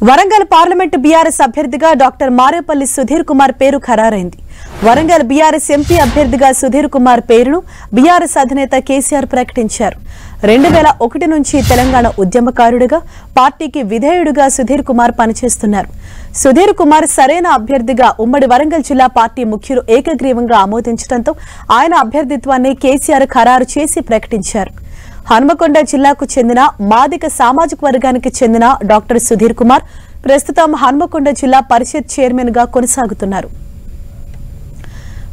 Warangal parliament BRS అభ్యర్థిగా doctor Marepalli Sudheer Kumar పేరు ఖరారైంది. Warangal BRS MP అభ్యర్థిగా సుధీర్ కుమార్ పేరును బీఆర్ఎస్ అధినేత కేసీఆర్ ప్రకటించారు. 2001 నుంచి తెలంగాణ ఉద్యమకారుడిగా పార్టీకి విధేయుడిగా సుధీర్ కుమార్ పనిచేస్తున్నారు. సుధీర్ కుమార్ సరైన అభ్యర్థిగా ఉమ్మడి వరంగల్ జిల్లా పార్టీ ముఖ్యులు ఏకగ్రీవంగా ఆమోదించడంతో ఆయన అభ్యర్థిత్వాన్ని కేసీఆర్ ఖరారు చేసి ప్రకటించారు. హన్మకొండ జిల్లాకు చెందిన మాదిక సామాజిక వర్గానికి చెందిన డాక్టర్ సుధీర్ కుమార్ ప్రస్తుతం హన్మకొండ జిల్లా పరిషత్ చైర్మన్ గా కొనసాగుతున్నారు.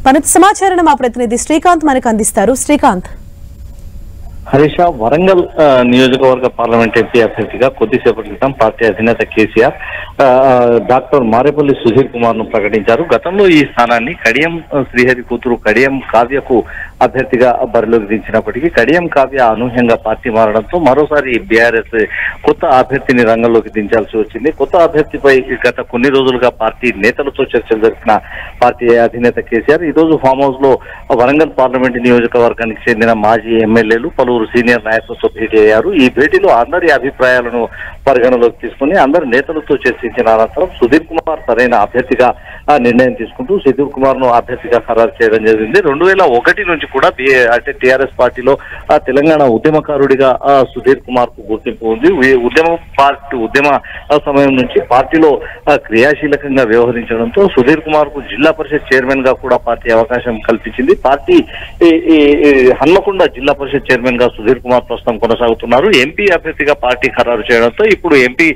మరింత సమాచారం మా ప్రతినిధి శ్రీకాంత్ మనకు అందిస్తారు. శ్రీకాంత్. హరీష, వరంగల్ నియోజకవర్గ పార్లమెంట్ ఎంపీ అభ్యర్థిగా కొద్దిసేపటి క్రితం పార్టీ అధినేత కేసీఆర్ డాక్టర్ మారేపల్లి సుధీర్ కుమార్ ను ప్రకటించారు. గతంలో ఈ స్థానాన్ని కడియం శ్రీహరి కూతురు కడియం కావ్యకు అభ్యర్థిగా బరిలోకి దించినప్పటికీ కడియం కావ్య అనూహ్యంగా పార్టీ మారడంతో మరోసారి బీఆర్ఎస్ కొత్త అభ్యర్థిని రంగంలోకి దించాల్సి వచ్చింది. కొత్త అభ్యర్థిపై గత కొన్ని రోజులుగా పార్టీ నేతలతో చర్చలు జరిపిన పార్టీ అధినేత కేసీఆర్ ఈ రోజు ఫామ్ హౌస్ లో వరంగల్ పార్లమెంట్ నియోజకవర్గానికి చెందిన మాజీ ఎమ్మెల్యేలు పలువురు సీనియర్ నాయకులతో భేటీ అయ్యారు. ఈ భేటీలో అందరి అభిప్రాయాలను పరిగణలోకి తీసుకుని అందరి నేతలతో చర్చించిన అనంతరం సుధీర్ కుమార్ సరైన అభ్యర్థిగా నిర్ణయం తీసుకుంటూ సుధీర్ కుమార్ ను అభ్యర్థిగా ఖరారు చేయడం జరిగింది. 2001 నుంచి కూడా అంటే టీఆర్ఎస్ పార్టీలో తెలంగాణ ఉద్యమకారుడిగా సుధీర్ కుమార్ కు గుర్తింపు ఉంది. ఉద్యమ సమయం నుంచి పార్టీలో క్రియాశీలకంగా వ్యవహరించడంతో సుధీర్ కుమార్ కు జిల్లా పరిషత్ చైర్మన్ గా కూడా పార్టీ అవకాశం కల్పించింది. పార్టీ హన్మకొండ జిల్లా పరిషత్ చైర్మన్ గా సుధీర్ కుమార్ ప్రస్తుతం కొనసాగుతున్నారు. ఎంపీ అభ్యర్థిగా పార్టీ ఖరారు చేయడంతో ఇప్పుడు ఎంపీ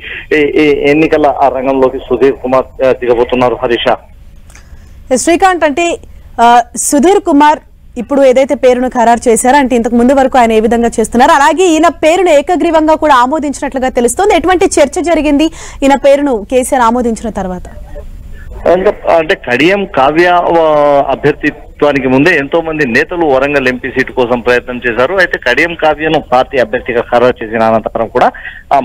ఎన్నికల రంగంలోకి సుధీర్ కుమార్ దిగబోతున్నారు. హరీష. శ్రీకాంత్, అంటే సుధీర్ కుమార్ ఇప్పుడు ఏదైతే పేరును ఖరారు చేశారో అంటే ఇంతకు ముందు వరకు ఆయన ఏ విధంగా చేస్తున్నారు, అలాగే ఈయన పేరును ఏకగ్రీవంగా కూడా ఆమోదించినట్లుగా తెలుస్తోంది. ఎటువంటి చర్చ జరిగింది ఈయన పేరును కేసీఆర్ ఆమోదించిన తర్వాత? అంటే కడియం కావ్య అభ్యర్థిత్వానికి ముందే ఎంతో మంది నేతలు వరంగల్ ఎంపీ సీటు కోసం ప్రయత్నం చేశారు. అయితే కడియం కావ్యను పార్టీ అభ్యర్థిగా ఖరారు చేసిన అనంతరం కూడా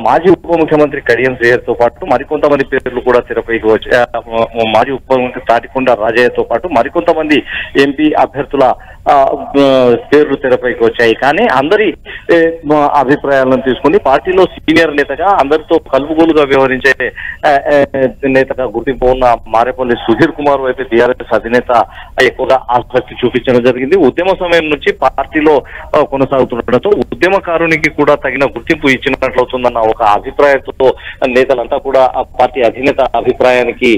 మాజీ ఉప ముఖ్యమంత్రి కడియం శ్రీహరితో పాటు మరికొంతమంది పేర్లు కూడా తెరపైకి వచ్చాయి. మాజీ ఉప ముఖ్యమంత్రి తాటికొండ రాజయ్యతో పాటు మరికొంతమంది ఎంపీ అభ్యర్థుల పేర్లు తెరపైకి వచ్చాయి. కానీ అందరి అభిప్రాయాలను తీసుకుని పార్టీలో సీనియర్ నేతగా అందరితో కలుపుగోలుగా వ్యవహరించే నేతగా గుర్తింపు ఉన్న మారేపల్లి సుధీర్ కుమార్ వైపు టీఆర్ఎస్ అధినేత ఎక్కువగా ఆసక్తి చూపించడం జరిగింది. ఉద్యమ సమయం నుంచి పార్టీలో కొనసాగుతుండటంతో ఉద్యమకారునికి కూడా తగిన గుర్తింపు ఇచ్చినట్లవుతుందన్న ఒక అభిప్రాయంతో నేతలంతా కూడా పార్టీ అధినేత అభిప్రాయానికి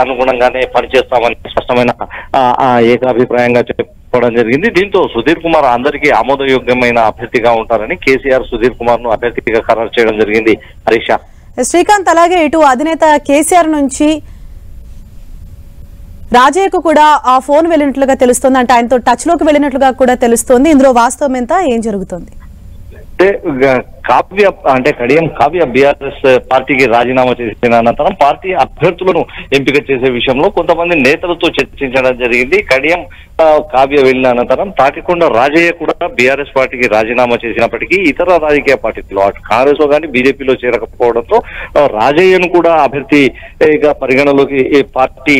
అనుగుణంగానే పనిచేస్తామని స్పష్టమైన ఏకాభిప్రాయంగా చెప్పడం జరిగింది. దీంతో సుధీర్ కుమార్ అందరికీ ఆమోదయోగ్యమైన అభ్యర్థిగా ఉంటారని కేసీఆర్ సుధీర్ కుమార్ ను అభ్యర్థిగా ఖరారు చేయడం జరిగింది. హరీష. శ్రీకాంత్, అలాగే ఇటు అధినేత కేసీఆర్ నుంచి రాజయ్యకు కూడా ఆ ఫోన్ వెళ్ళినట్లుగా తెలుస్తోంది, అంటే ఆయనతో టచ్ లోకి వెళ్ళినట్లుగా కూడా తెలుస్తోంది. ఇందులో వాస్తవం ఎంత, ఏం జరుగుతుంది? కావ్య అంటే కడియం కావ్య బీఆర్ఎస్ పార్టీకి రాజీనామా చేసిన అనంతరం పార్టీ అభ్యర్థులను ఎంపిక చేసే విషయంలో కొంతమంది నేతలతో చర్చించడం జరిగింది. కడియం కావ్య వెళ్లిన అనంతరం తాటికొండ రాజయ్య కూడా బీఆర్ఎస్ పార్టీకి రాజీనామా చేసినప్పటికీ ఇతర రాజకీయ పార్టీలో అటు కాంగ్రెస్ లో కానీ బీజేపీలో చేరకపోవడంతో రాజయ్యను కూడా అభ్యర్థిగా పరిగణలోకి పార్టీ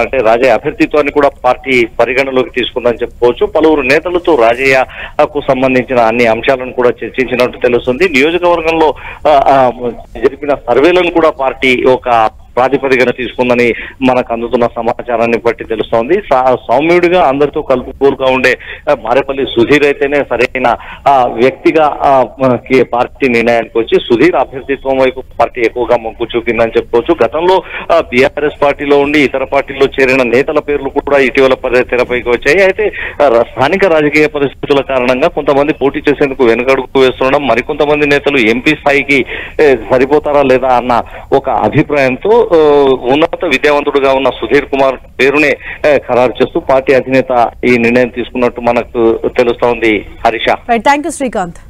అంటే రాజయ్య అభ్యర్థిత్వాన్ని కూడా పార్టీ పరిగణలోకి తీసుకుందని చెప్పుకోవచ్చు. పలువురు నేతలతో రాజయ్యకు సంబంధించిన అన్ని అంశాలను కూడా చర్చించినట్టు తెలుస్తుంది. నియోజకవర్గంలో జరిపిన సర్వేలను కూడా పార్టీ ఒక ప్రాతిపదికన తీసుకుందని మనకు అందుతున్న సమాచారాన్ని బట్టి తెలుస్తోంది. సౌమ్యుడిగా అందరితో కలుపుకోలుగా ఉండే మారేపల్లి సుధీర్ అయితేనే సరైన వ్యక్తిగా పార్టీ నిర్ణయానికి వచ్చి సుధీర్ అభ్యర్థిత్వం వైపు పార్టీ ఎక్కువగా మొగ్గు చూపిందని చెప్పుకోవచ్చు. గతంలో బీఆర్ఎస్ పార్టీలో ఉండి ఇతర పార్టీల్లో చేరిన నేతల పేర్లు కూడా ఇటీవల తెరపైకి వచ్చాయి. అయితే స్థానిక రాజకీయ పరిస్థితుల కారణంగా కొంతమంది పోటీ చేసేందుకు వెనుకడుగు వేస్తుండడం, మరికొంతమంది నేతలు ఎంపీ స్థాయికి సరిపోతారా లేదా అన్న ఒక అభిప్రాయంతో ఉన్నత విద్యావంతుడుగా ఉన్న సుధీర్ కుమార్ పేరునే ఖరారు చేస్తూ పార్టీ అధినేత ఈ నిర్ణయం తీసుకున్నట్టు మనకు తెలుస్తోంది. హరీష. థాంక్యూ శ్రీకాంత్.